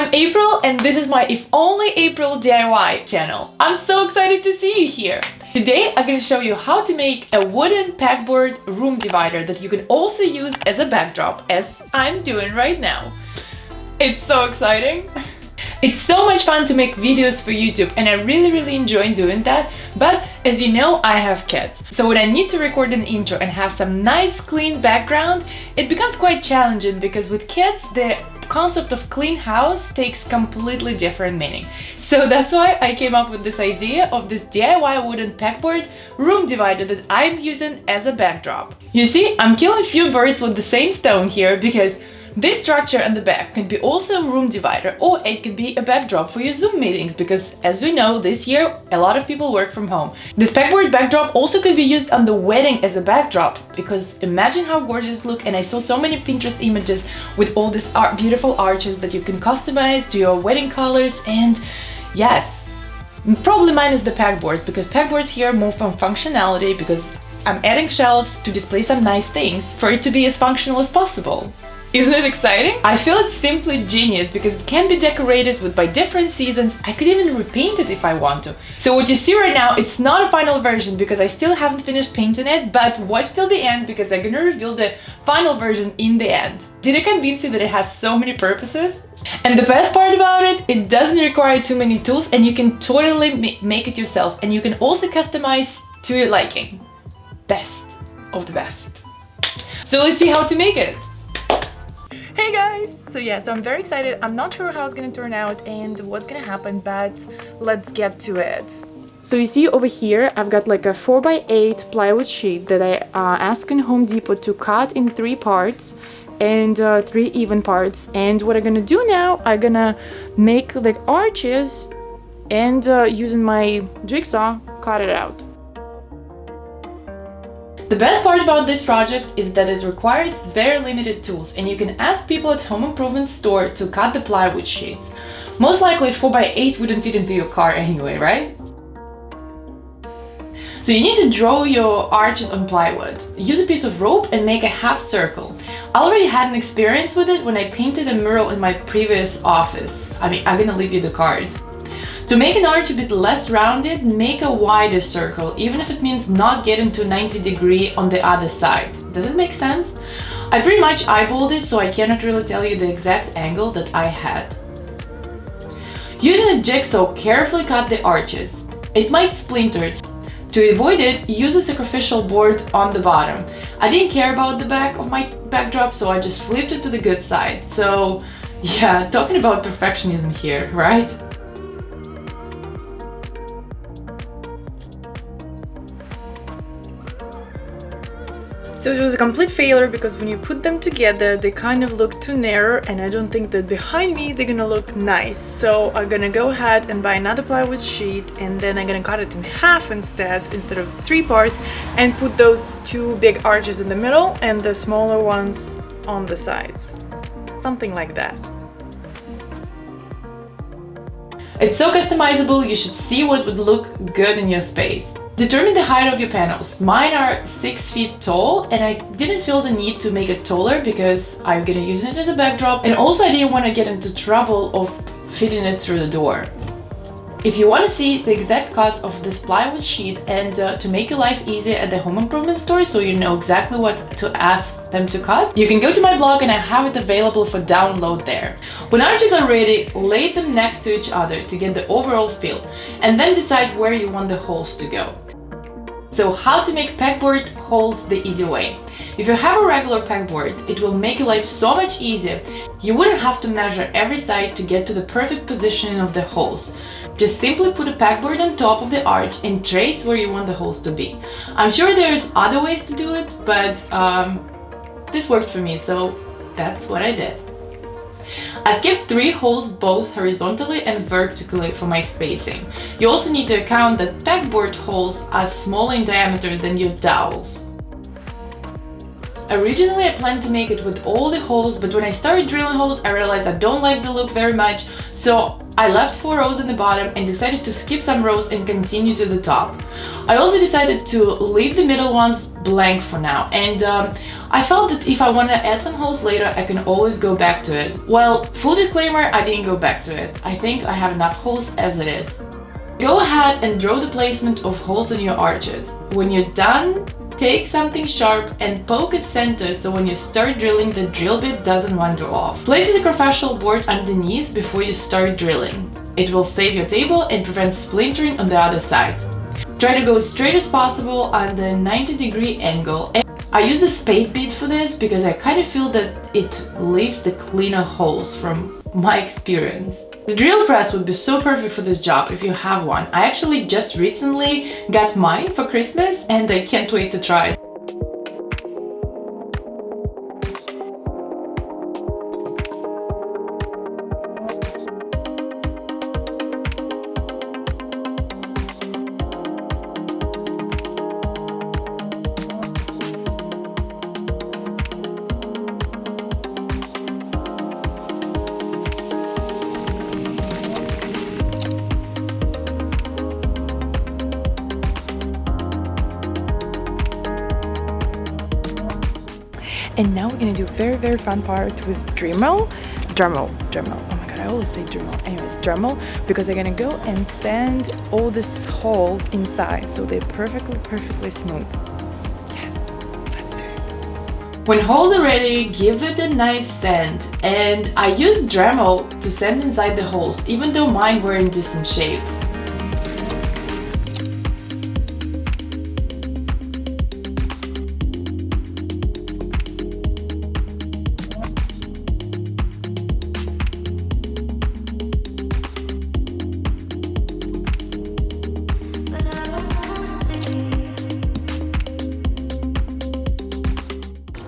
I'm April and this is my If Only April DIY channel. I'm so excited to see you here. Today I'm going to show you how to make a wooden pegboard room divider that you can also use as a backdrop, as I'm doing right now. It's so exciting! It's so much fun to make videos for YouTube and I really enjoy doing that, but as you know, I have kids. So when I need to record an intro and have some nice clean background, it becomes quite challenging because with kids the concept of clean house takes completely different meaning. So that's why I came up with this idea of this DIY wooden pegboard room divider that I'm using as a backdrop. You see, I'm killing a few birds with the same stone here because this structure on the back can be also a room divider, or it could be a backdrop for your Zoom meetings because, as we know, this year a lot of people work from home. This pegboard backdrop also could be used on the wedding as a backdrop because imagine how gorgeous it looks, and I saw so many Pinterest images with all these beautiful arches that you can customize to your wedding colors. And yes, probably minus the pegboards because pegboards here more from functionality because I'm adding shelves to display some nice things for it to be as functional as possible. Isn't it exciting? I feel it's simply genius because it can be decorated by different seasons. I could even repaint it if I want to. So what you see right now, it's not a final version because I still haven't finished painting it, but watch till the end because I'm gonna reveal the final version in the end. Did I convince you that it has so many purposes? And the best part about it, it doesn't require too many tools and you can totally make it yourself, and you can also customize to your liking. Best of the best. So let's see how to make it. Hey guys! So I'm very excited. I'm not sure how it's gonna turn out and what's gonna happen, but let's get to it. So you see over here, I've got like a 4x8 plywood sheet that I asked in Home Depot to cut in 3 parts and 3 even parts. And what I'm gonna do now, I'm gonna make the arches and using my jigsaw, cut it out. The best part about this project is that it requires very limited tools and you can ask people at home improvement store to cut the plywood sheets. Most likely 4x8 wouldn't fit into your car anyway, right? So you need to draw your arches on plywood. Use a piece of rope and make a half circle. I already had an experience with it when I painted a mural in my previous office. I'm gonna leave you the card. To make an arch a bit less rounded, make a wider circle, even if it means not getting to 90 degrees on the other side. Does it make sense? I pretty much eyeballed it, so I cannot really tell you the exact angle that I had. Using a jigsaw, carefully cut the arches. It might splinter. To avoid it, use a sacrificial board on the bottom. I didn't care about the back of my backdrop, so I just flipped it to the good side. So yeah, talking about perfectionism here, right? So it was a complete failure because when you put them together, they kind of look too narrow, and I don't think that behind me they're gonna look nice. So I'm gonna go ahead and buy another plywood sheet, and then I'm gonna cut it in half instead of 3 parts, and put those 2 big arches in the middle and the smaller ones on the sides. Something like that. It's so customizable, you should see what would look good in your space. Determine the height of your panels. Mine are 6 feet tall and I didn't feel the need to make it taller because I'm gonna use it as a backdrop, and also I didn't want to get into trouble of fitting it through the door. If you want to see the exact cuts of this plywood sheet and to make your life easier at the home improvement store so you know exactly what to ask them to cut, you can go to my blog and I have it available for download there. When arches are ready, lay them next to each other to get the overall feel and then decide where you want the holes to go. So how to make pegboard holes the easy way. If you have a regular pegboard, it will make your life so much easier. You wouldn't have to measure every side to get to the perfect positioning of the holes. Just simply put a pegboard on top of the arch and trace where you want the holes to be. I'm sure there's other ways to do it, but this worked for me, so that's what I did. I skipped 3 holes both horizontally and vertically for my spacing. You also need to account that pegboard holes are smaller in diameter than your dowels. Originally I planned to make it with all the holes, but when I started drilling holes I realized I don't like the look very much, so I left 4 rows in the bottom and decided to skip some rows and continue to the top. I also decided to leave the middle ones blank for now, and I felt that if I want to add some holes later, I can always go back to it. Well, full disclaimer, I didn't go back to it. I think I have enough holes as it is. Go ahead and draw the placement of holes on your arches. When you're done, take something sharp and poke a center so when you start drilling, the drill bit doesn't wander off. Place the professional board underneath before you start drilling. It will save your table and prevent splintering on the other side. Try to go straight as possible under a 90-degree angle. And I use the spade bit for this because I kind of feel that it leaves the cleaner holes from my experience. The drill press would be so perfect for this job if you have one. I actually just recently got mine for Christmas and I can't wait to try it. And now we're gonna do a very fun part with Dremel. Oh my god, I always say Dremel. Anyways, Dremel, because I'm gonna go and sand all these holes inside so they're perfectly smooth. Yes, let's do it. When holes are ready, give it a nice sand. And I used Dremel to sand inside the holes, even though mine were in decent shape.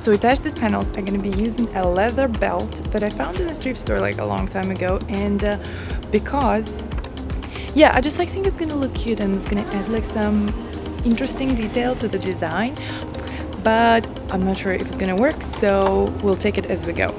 So to attach these panels, I'm going to be using a leather belt that I found in a thrift store like a long time ago, and because I just think it's going to look cute and it's going to add like some interesting detail to the design, but I'm not sure if it's going to work, so we'll take it as we go.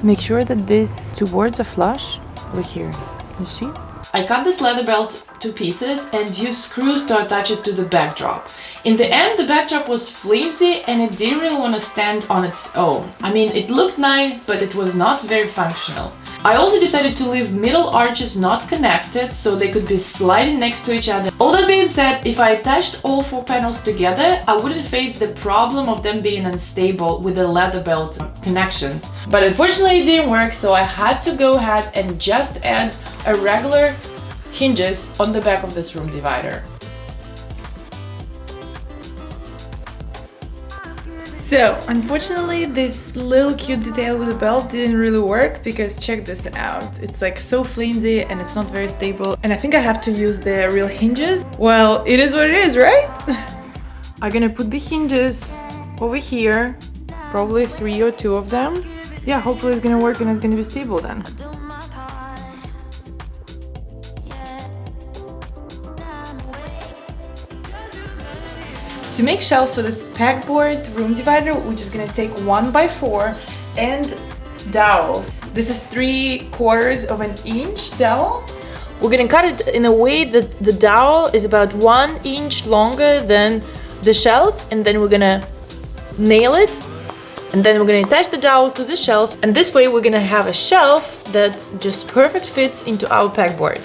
Make sure that these two boards are flush over here. You see? I cut this leather belt to pieces and used screws to attach it to the backdrop. In the end, the backdrop was flimsy and it didn't really want to stand on its own. I mean, it looked nice, but it was not very functional. I also decided to leave middle arches not connected so they could be sliding next to each other. All that being said, if I attached all 4 panels together, I wouldn't face the problem of them being unstable with the leather belt connections. But unfortunately it didn't work, so I had to go ahead and just add a regular hinges on the back of this room divider. So, unfortunately, this little cute detail with the belt didn't really work because check this out. It's like so flimsy and it's not very stable, and I think I have to use the real hinges. Well, it is what it is, right? I'm gonna put the hinges over here, probably 3 or 2 of them. Yeah, hopefully it's gonna work and it's gonna be stable then. To make shelves for this pegboard room divider, we're just gonna take 1x4 and dowels. This is 3/4 of an inch dowel. We're gonna cut it in a way that the dowel is about 1 inch longer than the shelf, and then we're gonna nail it, and then we're gonna attach the dowel to the shelf, and this way we're gonna have a shelf that just perfect fits into our pegboard.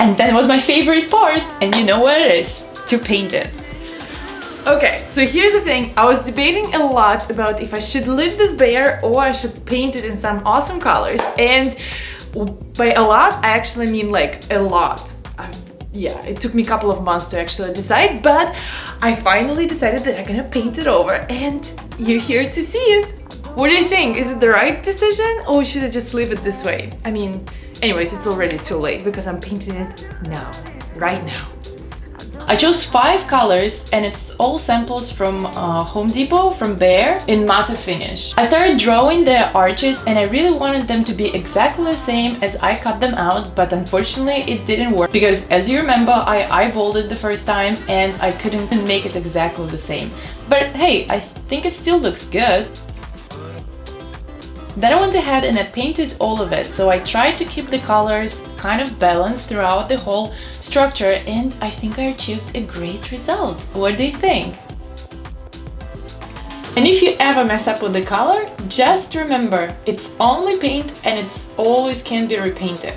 And that was my favorite part, and you know what it is, to paint it. Okay, so here's the thing, I was debating a lot about if I should leave this bare or I should paint it in some awesome colors, and by a lot, I actually mean like a lot. Yeah, it took me a couple of months to actually decide, but I finally decided that I'm gonna paint it over, and you're here to see it. What do you think? Is it the right decision, or should I just leave it this way? I mean, anyways, it's already too late because I'm painting it now, right now. I chose 5 colors and it's all samples from Home Depot, from Bear, in matte finish. I started drawing the arches and I really wanted them to be exactly the same as I cut them out, but unfortunately it didn't work because, as you remember, I eyeballed it the first time and I couldn't make it exactly the same. But hey, I think it still looks good. Then I went ahead and I painted all of it, so I tried to keep the colors kind of balanced throughout the whole structure, and I think I achieved a great result. What do you think? And if you ever mess up with the color, just remember, it's only paint and it's always can be repainted.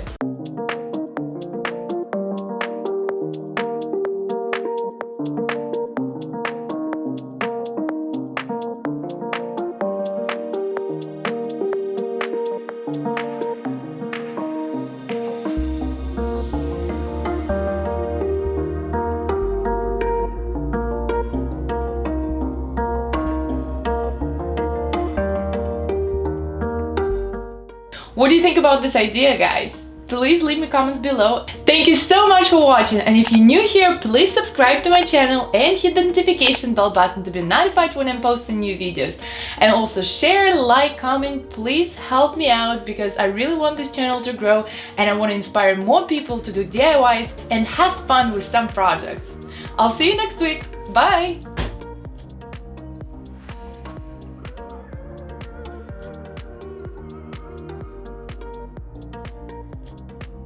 What do you think about this idea, guys? Please leave me comments below. Thank you so much for watching, and if you're new here, please subscribe to my channel and hit the notification bell button to be notified when I'm posting new videos. And also share, like, comment, please help me out because I really want this channel to grow and I want to inspire more people to do DIYs and have fun with some projects. I'll see you next week. Bye!